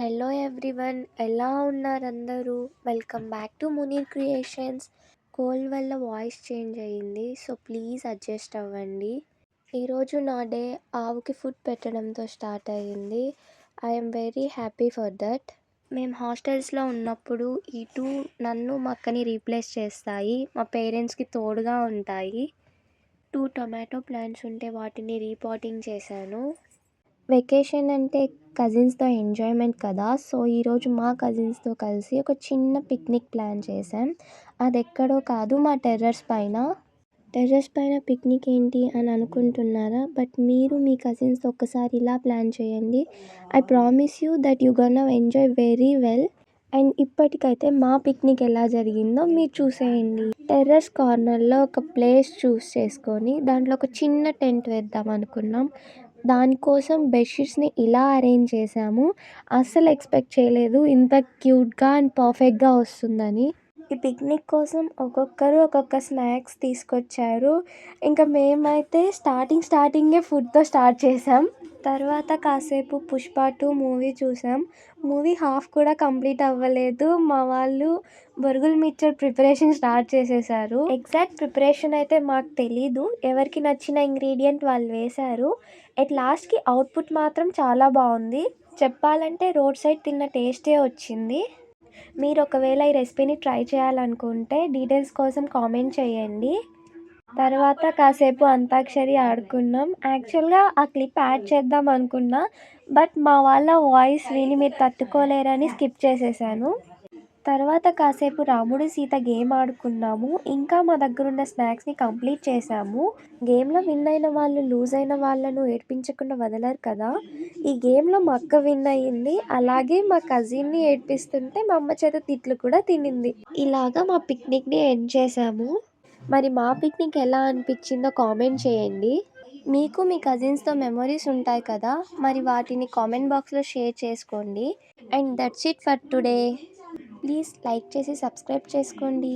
Hello everyone, ఎలా ఉన్నారందరూ? Welcome back to Munir Creations. Cold వల్ల వాయిస్ చేంజ్ అయ్యింది, సో ప్లీజ్ అడ్జస్ట్ అవ్వండి. ఈరోజు నా డే ఆవుకి ఫుడ్ పెట్టడంతో స్టార్ట్ అయ్యింది. I'm very happy for that. మేము హాస్టల్స్లో ఉన్నప్పుడు ఈ టూ నన్ను మా అక్కని రీప్లేస్ చేస్తాయి, మా పేరెంట్స్కి తోడుగా ఉంటాయి. 2 టొమాటో ప్లాంట్స్ ఉంటే వాటిని రీపాటింగ్ చేశాను. వెకేషన్ అంటే కజిన్స్తో ఎంజాయ్మెంట్ కదా, సో ఈరోజు మా కజిన్స్తో కలిసి ఒక చిన్న పిక్నిక్ ప్లాన్ చేసాం. అది ఎక్కడో కాదు, మా టెర్రస్ పైన పిక్నిక్ ఏంటి అని అనుకుంటున్నారా? బట్ మీరు మీ కజిన్స్తో ఒక్కసారి ఇలా ప్లాన్ చేయండి. I promise you that you గonna ఎంజాయ్ వెరీ వెల్. అండ్ ఇప్పటికైతే మా పిక్నిక్ ఎలా జరిగిందో మీరు చూసేయండి. టెర్రస్ కార్నర్లో ఒక ప్లేస్ చూస్ చేసుకొని దాంట్లో ఒక చిన్న టెంట్ వేద్దాం అనుకున్నాం. దానికోసం బెడ్షీట్స్ని ఇలా అరేంజ్ చేసాము. అస్సలు ఎక్స్పెక్ట్ చేయలేదు ఇంత క్యూట్గా అండ్ పర్ఫెక్ట్గా వస్తుందని. ఈ పిక్నిక్ కోసం ఒక్కొక్కరు ఒక్కొక్క స్నాక్స్ తీసుకొచ్చారు. ఇంకా మేమైతే స్టార్టింగే ఫుడ్తో స్టార్ట్ చేసాం. తర్వాత కాసేపు పుష్ప 2 మూవీ చూసాం. మూవీ హాఫ్ కూడా కంప్లీట్ అవ్వలేదు, మా వాళ్ళు బొరుగుల మిక్చర్ ప్రిపరేషన్ స్టార్ట్ చేసేసారు. ఎగ్జాక్ట్ ప్రిపరేషన్ అయితే మాకు తెలీదు, ఎవరికి నచ్చిన ఇంగ్రీడియంట్ వాళ్ళు వేశారు. అట్ లాస్ట్కి అవుట్పుట్ మాత్రం చాలా బాగుంది. చెప్పాలంటే రోడ్ సైడ్ తిన్న టేస్టే వచ్చింది. మీరు ఒకవేళ ఈ రెసిపీని ట్రై చేయాలనుకుంటే డీటెయిల్స్ కోసం కామెంట్ చేయండి. తర్వాత కాసేపు అంతాక్షరి ఆడుకున్నాం. యాక్చువల్గా ఆ క్లిప్ యాడ్ చేద్దాం అనుకున్నా, బట్ మా వాళ్ళ వాయిస్ విని మీరు తట్టుకోలేరని స్కిప్ చేసేసాను. తర్వాత కాసేపు రాముడు సీత గేమ్ ఆడుకున్నాము. ఇంకా మా దగ్గర ఉన్న స్నాక్స్ని కంప్లీట్ చేసాము. గేమ్లో విన్ అయిన వాళ్ళు లూజ్ అయిన వాళ్ళను ఏడ్పించకుండా వదలరు కదా. ఈ గేమ్లో మా అక్క విన్ అయ్యింది, అలాగే మా కజిన్ని ఏడ్పిస్తుంటే మా అమ్మ చేత తిట్లు కూడా తినింది. ఇలాగా మా పిక్నిక్ని ఎండ్ చేసాము. మరి మా పిక్నిక్ ఎలా అనిపించిందో కామెంట్ చేయండి. మీకు మీ కజిన్స్తో మెమరీస్ ఉంటాయి కదా, మరి వాటిని కామెంట్ బాక్స్లో షేర్ చేసుకోండి. And that's it for today. Please like చేసి సబ్స్క్రైబ్ చేసుకోండి.